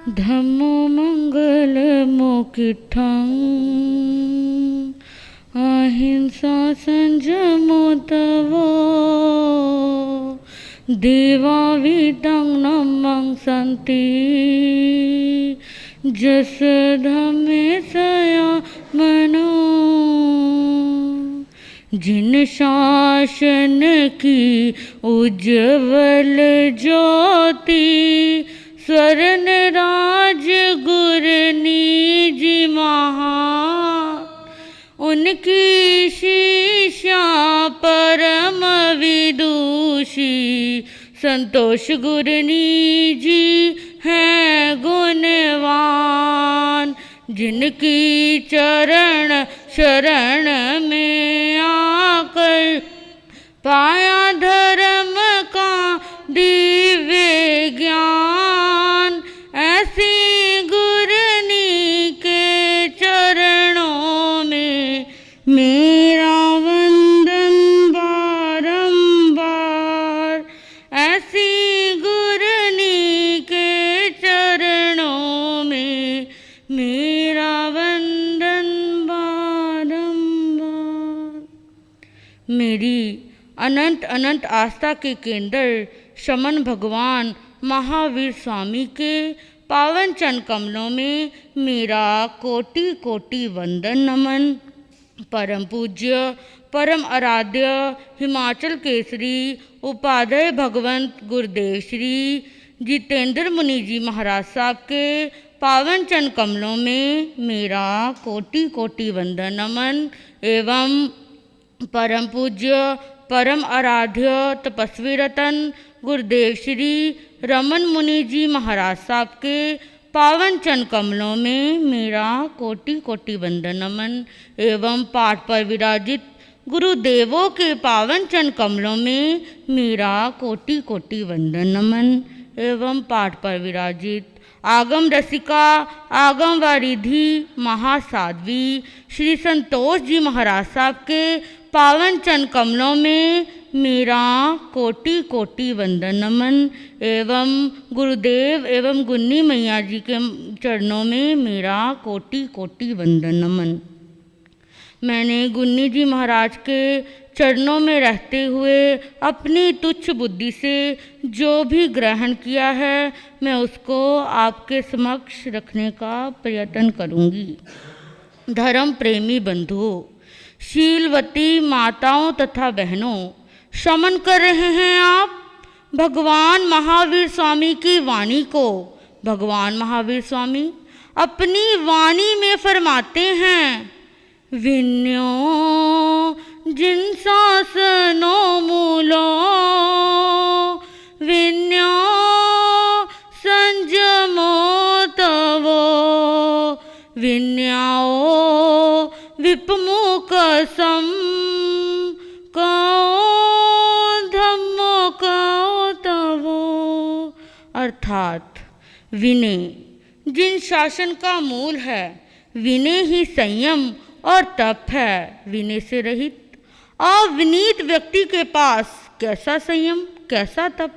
धम्मो मंगल मोकिठं अहिंसा संयमो तवो देवा वितं नमं सन्ति जस धम्मे सया मनो। जिन शासन की उज्ज्वल ज्योति स्वर्ण राज गुर निज महा उनकी शिष्या परम विदुषी संतोष गुर निजी हैं गुणवान। जिनकी चरण शरण में आकर पाया धर्म का दिव्य ज्ञान ऐसी गुरनी के चरणों में मेरा वंदन बारंबार। ऐसी गुरनी के चरणों में मेरा वंदन बारंबार। मेरी अनंत अनंत आस्था के केंद्र शमन भगवान महावीर स्वामी के पावन चरण कमलों में मेरा कोटि कोटि वंदन नमन। परम पूज्य परम आराध्य हिमाचल केसरी उपाध्याय भगवंत गुरुदेव श्री जितेंद्र मुनि जी महाराज साहब के पावन चरण कमलों में मेरा कोटि कोटि वंदन नमन एवं परम पूज्य परम आराध्य तपस्वी रतन गुरुदेव श्री रमन मुनि जी महाराज साहब के पावन चरण कमलों में मेरा कोटि कोटि वंदन नमन एवं पाठ पर विराजित गुरुदेवों के पावन चरण कमलों में मेरा कोटि कोटि वंदन नमन एवं पाठ पर विराजित आगम रसिका आगम वारिधि महासाध्वी श्री संतोष जी महाराज साहब के पावन चरण कमलों में मेरा कोटि कोटि वंदन नमन एवं गुरुदेव एवं गुन्नी मैया जी के चरणों में मेरा कोटि कोटि वंदन नमन। मैंने गुन्नी जी महाराज के चरणों में रहते हुए अपनी तुच्छ बुद्धि से जो भी ग्रहण किया है मैं उसको आपके समक्ष रखने का प्रयत्न करूंगी। धर्म प्रेमी बंधुओं, शीलवती माताओं तथा बहनों, श्रवण कर रहे हैं आप भगवान महावीर स्वामी की वाणी को। भगवान महावीर स्वामी अपनी वाणी में फरमाते हैं, विन्यो जिन शासनों मूलो विन्यो संयमो तवो विन्याओ विपमुख सम कहो धम्मो कहो तवो। अर्थात विनय जिन शासन का मूल है, विनय ही संयम और तप है। विनय से रहित अविनीत व्यक्ति के पास कैसा संयम कैसा तप।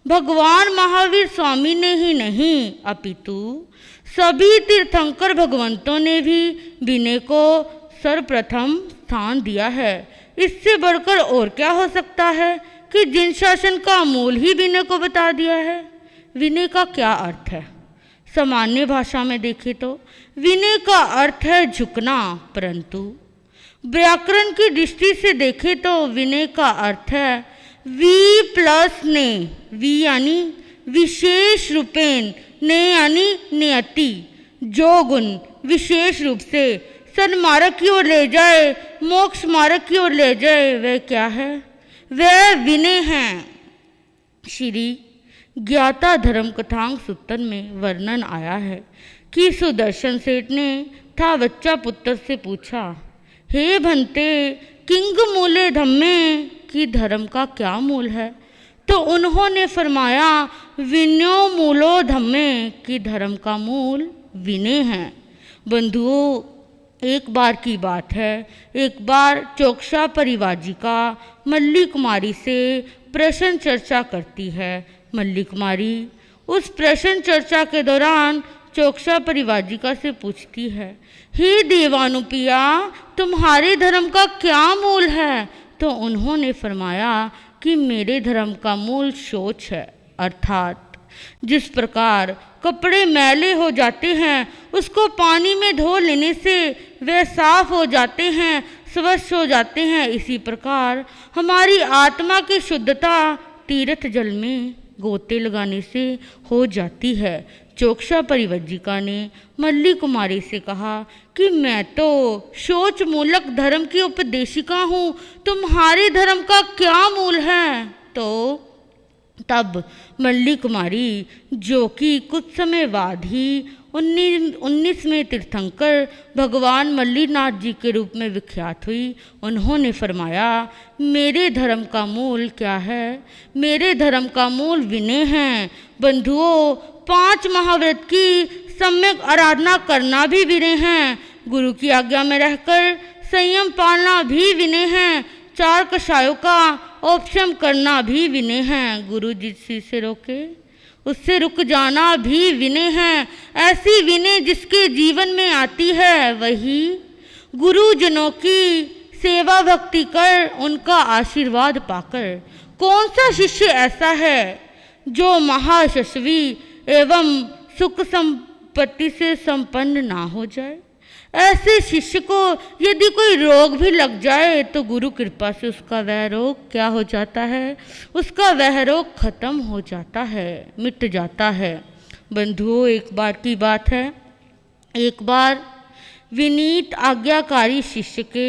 भगवान महावीर स्वामी ने ही नहीं अपितु सभी तीर्थंकर भगवंतों ने भी विनय को सर्वप्रथम स्थान दिया है। इससे बढ़कर और क्या हो सकता है कि जिन शासन का मूल ही विनय को बता दिया है। विनय का क्या अर्थ है? सामान्य भाषा में देखें तो विनय का अर्थ है झुकना, परंतु व्याकरण की दृष्टि से देखें तो विनय का अर्थ है वी प्लस ने। वी यानी विशेष रूपेण, ने यानी नियति, जो गुण विशेष रूप से सन्मार्ग की ओर ले जाए, मोक्ष मार्ग की ओर ले जाए, वह क्या है? वह विनय है। श्री ज्ञाता धर्म कथांग सूत्र में वर्णन आया है कि सुदर्शन सेठ ने था बच्चा पुत्र से पूछा, हे भंते किंग मूले धम्मे कि धर्म का क्या मूल है? तो उन्होंने फरमाया, विनयो मूलो धम्मे कि धर्म का मूल विनय है। बंधुओं, एक बार की बात है, एक बार चोकसा परिवाजिका मल्ली कुमारी से प्रश्न चर्चा करती है। मल्ली कुमारी उस प्रश्न चर्चा के दौरान चोकसा परिवाजिका से पूछती है, हे देवानुपिया, तुम्हारे धर्म का क्या मूल है? तो उन्होंने फरमाया कि मेरे धर्म का मूल शौच है, अर्थात जिस प्रकार कपड़े मैले हो जाते हैं उसको पानी में धो लेने से वे साफ हो जाते हैं, स्वच्छ हो जाते हैं, इसी प्रकार हमारी आत्मा की शुद्धता तीर्थ जल में गोते लगाने से हो जाती है। चोकसा परिवज्जिका ने मल्ली कुमारी से कहा कि मैं तो शौच मूलक धर्म की उपदेशिका हूँ, तुम्हारे धर्म का क्या मूल है? तो तब मल्ली कुमारी, जो कि कुछ समय बाद ही 19वें तीर्थंकर भगवान मल्लीनाथ जी के रूप में विख्यात हुई, उन्होंने फरमाया, मेरे धर्म का मूल क्या है? मेरे धर्म का मूल विनय है। बंधुओं, 5 महाव्रत की सम्यक आराधना करना भी विनय है, गुरु की आज्ञा में रहकर संयम पालना भी विनय है, 4 कषायों का उपशम करना भी विनय है, गुरु जिस चीज से रोके उससे रुक जाना भी विनय है। ऐसी विनय जिसके जीवन में आती है वही गुरुजनों की सेवा भक्ति कर उनका आशीर्वाद पाकर। कौन सा शिष्य ऐसा है जो महायशस्वी एवं सुख संपत्ति से संपन्न ना हो जाए? ऐसे शिष्य को यदि कोई रोग भी लग जाए तो गुरु कृपा से उसका वह रोग क्या हो जाता है? उसका वह रोग खत्म हो जाता है, मिट जाता है। बंधुओं, एक बार की बात है, एक बार विनीत आज्ञाकारी शिष्य के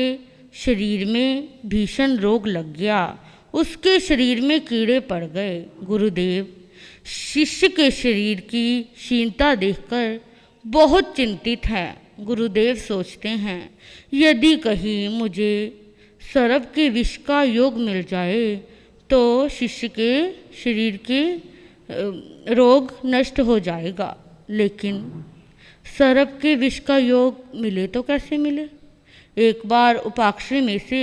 शरीर में भीषण रोग लग गया, उसके शरीर में कीड़े पड़ गए। गुरुदेव शिष्य के शरीर की क्षीणता देखकर बहुत चिंतित हैं। गुरुदेव सोचते हैं, यदि कहीं मुझे सर्प के विष का योग मिल जाए तो शिष्य के शरीर के रोग नष्ट हो जाएगा, लेकिन सर्प के विष का योग मिले तो कैसे मिले? एक बार उपाक्षी में से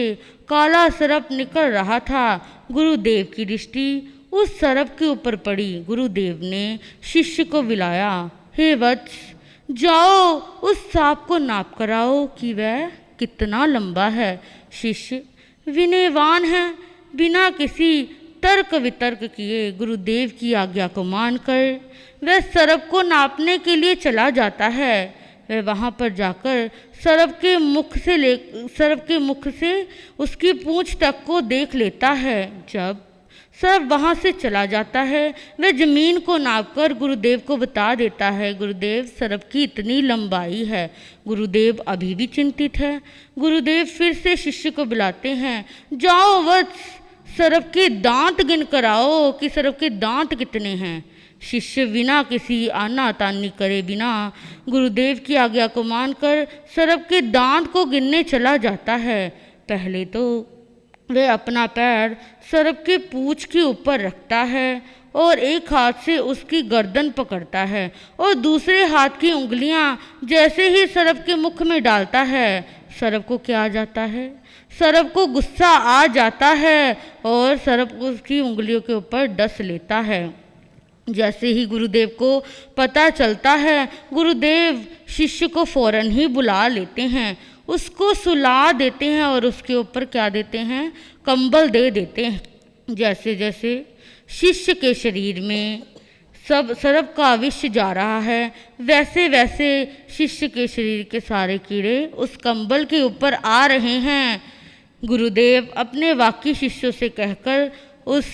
काला सर्प निकल रहा था। गुरुदेव की दृष्टि उस सर्प के ऊपर पड़ी। गुरुदेव ने शिष्य को बुलाया, हे वत्स, जाओ उस सांप को नाप कराओ कि वह कितना लंबा है। शिष्य विनयवान है, बिना किसी तर्क वितर्क किए गुरुदेव की आज्ञा को मानकर वह सर्प को नापने के लिए चला जाता है। वह वहाँ पर जाकर सर्प के मुख से उसकी पूंछ तक को देख लेता है। जब सर्प वहाँ से चला जाता है, वह जमीन को नापकर गुरुदेव को बता देता है, गुरुदेव सर्प की इतनी लंबाई है। गुरुदेव अभी भी चिंतित है। गुरुदेव फिर से शिष्य को बुलाते हैं, जाओ वत्स, सर्प के दांत गिन कर आओ कि सर्प के दांत कितने हैं। शिष्य बिना किसी आना तानी करे बिना गुरुदेव की आज्ञा को मानकर सर्प के दांत को गिनने चला जाता है। पहले तो वह अपना पैर सर्प के पूंछ के ऊपर रखता है और एक हाथ से उसकी गर्दन पकड़ता है और दूसरे हाथ की उंगलियां जैसे ही सर्प के मुख में डालता है, सर्प को क्या आ जाता है? सर्प को गुस्सा आ जाता है और सर्प उसकी उंगलियों के ऊपर डस लेता है। जैसे ही गुरुदेव को पता चलता है, गुरुदेव शिष्य को फौरन ही बुला लेते हैं, उसको सुला देते हैं और उसके ऊपर क्या देते हैं? कंबल दे देते हैं। जैसे जैसे शिष्य के शरीर में सर्प का विष जा रहा है, वैसे वैसे शिष्य के शरीर के सारे कीड़े उस कंबल के ऊपर आ रहे हैं। गुरुदेव अपने बाकी शिष्यों से कहकर उस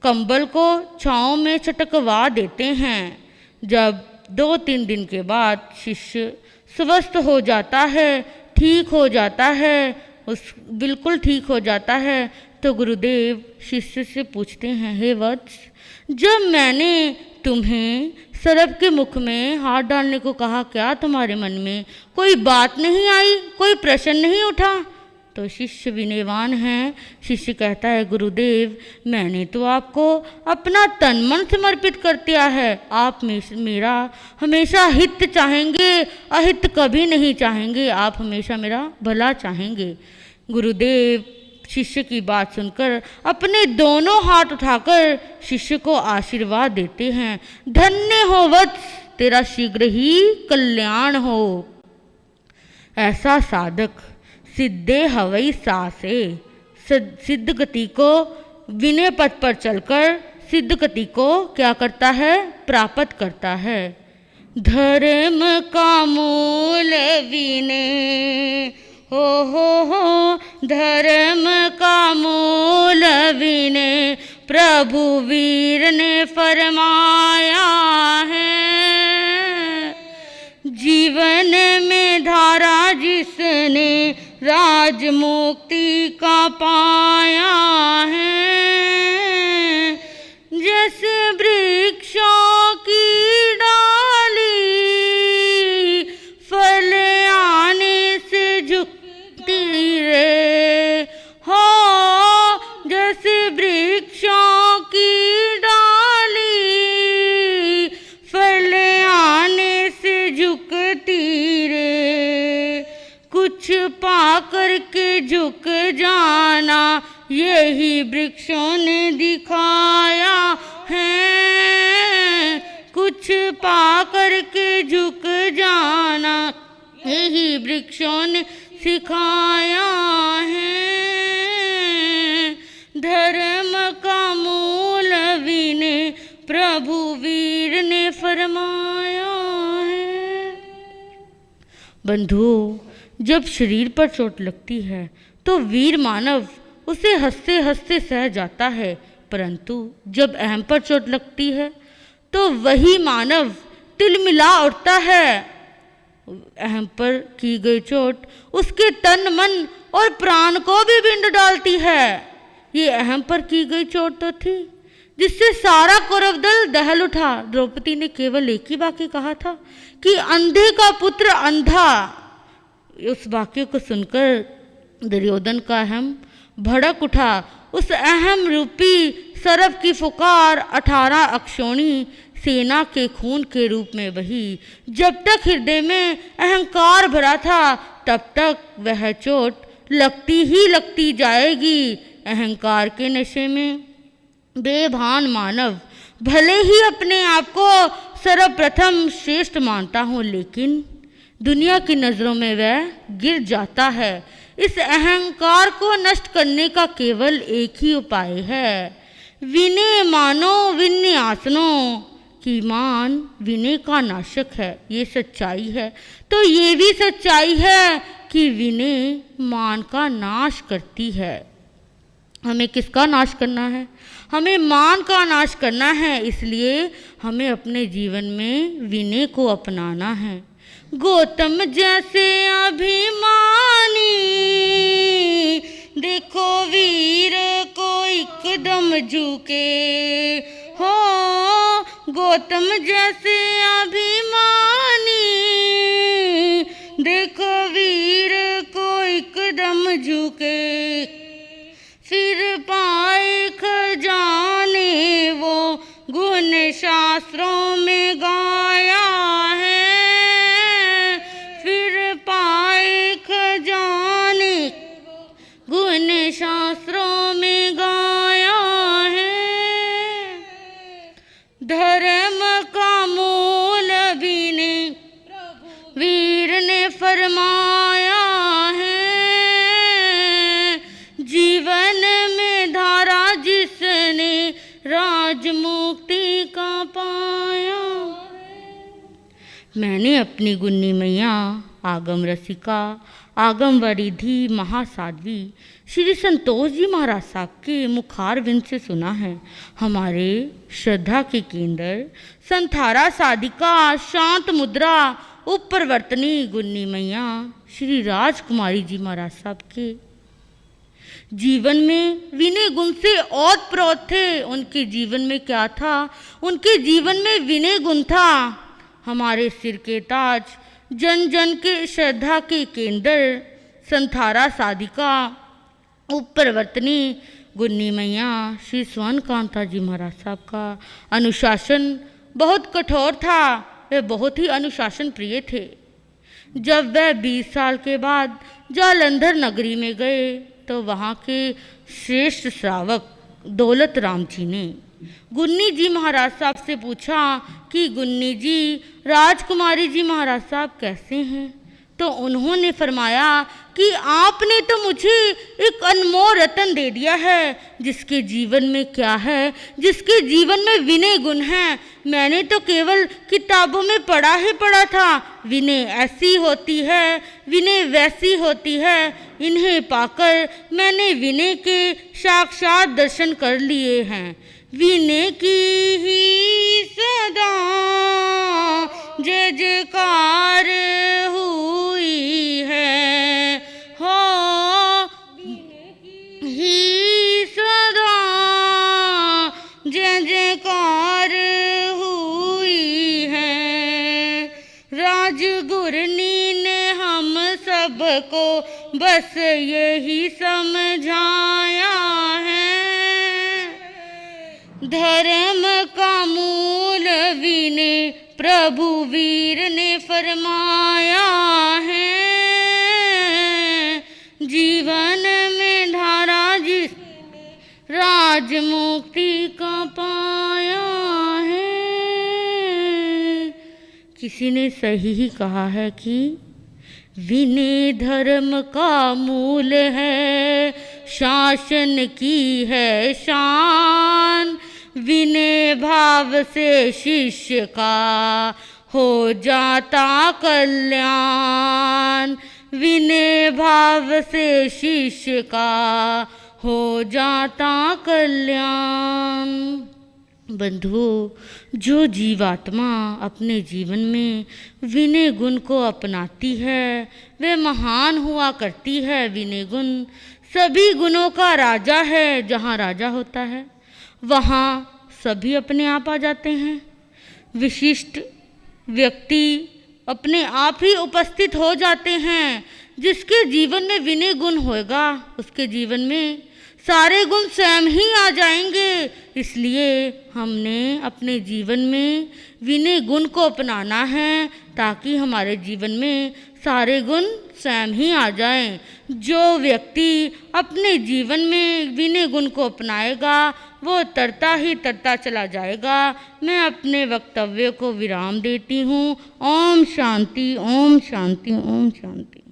कंबल को छांव में चटकवा देते हैं। जब 2-3 दिन के बाद शिष्य स्वस्थ हो जाता है, ठीक हो जाता है, बिल्कुल ठीक हो जाता है, तो गुरुदेव शिष्य से पूछते हैं, हे वत्स, जब मैंने तुम्हें सर्प के मुख में हाथ डालने को कहा, क्या तुम्हारे मन में कोई बात नहीं आई, कोई प्रश्न नहीं उठा? तो शिष्य विनयवान है। शिष्य कहता है, गुरुदेव मैंने तो आपको अपना तन मन समर्पित कर दिया है, आप मेरा हमेशा हित चाहेंगे, अहित कभी नहीं चाहेंगे, आप हमेशा मेरा भला चाहेंगे। गुरुदेव शिष्य की बात सुनकर अपने दोनों हाथ उठाकर शिष्य को आशीर्वाद देते हैं। धन्य हो वत्स, तेरा शीघ्र ही कल्याण हो। ऐसा साधक सिद्धे हवई सासे, सिद्ध गति को विनय पथ पर चलकर सिद्ध गति को क्या करता है, प्राप्त करता है। धर्म का मूल विनय, हो धर्म का मूल विनय प्रभु वीर ने फरमाया है। जीवन में धारा जिसने राज मुक्ति का पाया है। जैसे वृक्षों की डाली फल आने से झुकती रे, हो जैसे वृक्षों की डाली फल आने से झुकती रे। कुछ पाकर के झुक जाना यही वृक्षों ने दिखाया है। कुछ पाकर के झुक जाना यही वृक्षों ने सिखाया है। धर्म का मूल विनय प्रभु वीर ने फरमाया है। बंधुओं, जब शरीर पर चोट लगती है तो वीर मानव उसे हंसते हंसते सह जाता है, परंतु जब अहम पर चोट लगती है तो वही मानव तिलमिला उठता है। अहम पर की गई चोट उसके तन मन और प्राण को भी बिंद डालती है। ये अहम पर की गई चोट तो थी जिससे सारा कौरव दल दहल उठा। द्रौपदी ने केवल एक ही वाक्य कहा था कि अंधे का पुत्र अंधा। उस वाक्य को सुनकर दुर्योधन का अहम भड़क उठा। उस अहम रूपी सरफ की पुकार 18 अक्षौणी सेना के खून के रूप में बही। जब तक हृदय में अहंकार भरा था तब तक वह चोट लगती ही लगती जाएगी। अहंकार के नशे में बेभान मानव भले ही अपने आप को सर्वप्रथम श्रेष्ठ मानता हो, लेकिन दुनिया की नज़रों में वह गिर जाता है। इस अहंकार को नष्ट करने का केवल एक ही उपाय है, विनय मानो विन्यासनो कि मान विनय का नाशक है। ये सच्चाई है। तो ये भी सच्चाई है कि विनय मान का नाश करती है। हमें किसका नाश करना है? हमें मान का नाश करना है। इसलिए हमें अपने जीवन में विनय को अपनाना है। गौतम जैसे अभिमानी देखो वीर को एकदम झुके हो। गौतम जैसे अभिमानी देखो वीर को एकदम झुके। फिर पाए खजाने वो गुण शास्त्रों में गाया है। फिर पाए खजाने गुण शास्त्रों में गाया है। धर्म का मूल विनय वीर ने फरमाया है। जीवन में धारा जिसने राज मुक्ति का पाया। मैंने अपनी गुन्नी मैया आगम रसिका आगम वरिधि महासाध्वी श्री संतोष जी महाराज साहब के मुखारविंद से सुना है। हमारे श्रद्धा के केंद्र संथारा साधिका शांत मुद्रा उपप्रवर्तनी गुन्नी मैया श्री राजकुमारी जी महाराज साहब के जीवन में विनय गुण से ओतप्रोत थे। उनके जीवन में क्या था? उनके जीवन में विनय गुण था। हमारे सिर के ताज, जन जन के श्रद्धा के केंद्र संथारा साधिका उपप्रवर्तनी गुन्नी मैया श्री स्वर्ण कांता जी महाराज साहब का अनुशासन बहुत कठोर था। वे बहुत ही अनुशासन प्रिय थे। जब वह 20 साल के बाद जालंधर नगरी में गए तो वहाँ के श्रेष्ठ श्रावक दौलत राम जी ने गुन्नी जी महाराज साहब से पूछा कि गुन्नी जी, राजकुमारी जी महाराज साहब कैसे हैं? तो उन्होंने फरमाया कि आपने तो मुझे एक अनमोल रतन दे दिया है, जिसके जीवन में क्या है, जिसके जीवन में विनय गुण है। मैंने तो केवल किताबों में पढ़ा ही पढ़ा था, विनय ऐसी होती है, विनय वैसी होती है। इन्हें पाकर मैंने विनय के साक्षात दर्शन कर लिए हैं। विनय की ही सदा जय जयकार हुई है, हो विनय की ही सदा जय जयकार हुई है। राजगुरनी ने हम सबको बस यही समझाया है, धर्म का मूल विनय प्रभु वीर ने फरमाया है। जीवन में धारा जिसने राज मुक्ति का पाया है। किसी ने सही ही कहा है कि विनय धर्म का मूल है, शासन की है शान। विनय भाव से शिष्य का हो जाता कल्याण, विनय भाव से शिष्य का हो जाता कल्याण। बंधुओं, जो जीवात्मा अपने जीवन में विनय गुण को अपनाती है वे महान हुआ करती है। विनय गुण सभी गुणों का राजा है। जहाँ राजा होता है वहाँ सभी अपने आप आ जाते हैं। विशिष्ट व्यक्ति अपने आप ही उपस्थित हो जाते हैं। जिसके जीवन में विनय गुण होगा उसके जीवन में सारे गुण स्वयं ही आ जाएंगे। इसलिए हमने अपने जीवन में विनय गुण को अपनाना है ताकि हमारे जीवन में सारे गुण स्वयं ही आ जाएं। जो व्यक्ति अपने जीवन में विनय गुण को अपनाएगा वो तरता ही तरता चला जाएगा। मैं अपने वक्तव्य को विराम देती हूँ। ओम शांति, ओम शांति, ओम शांति।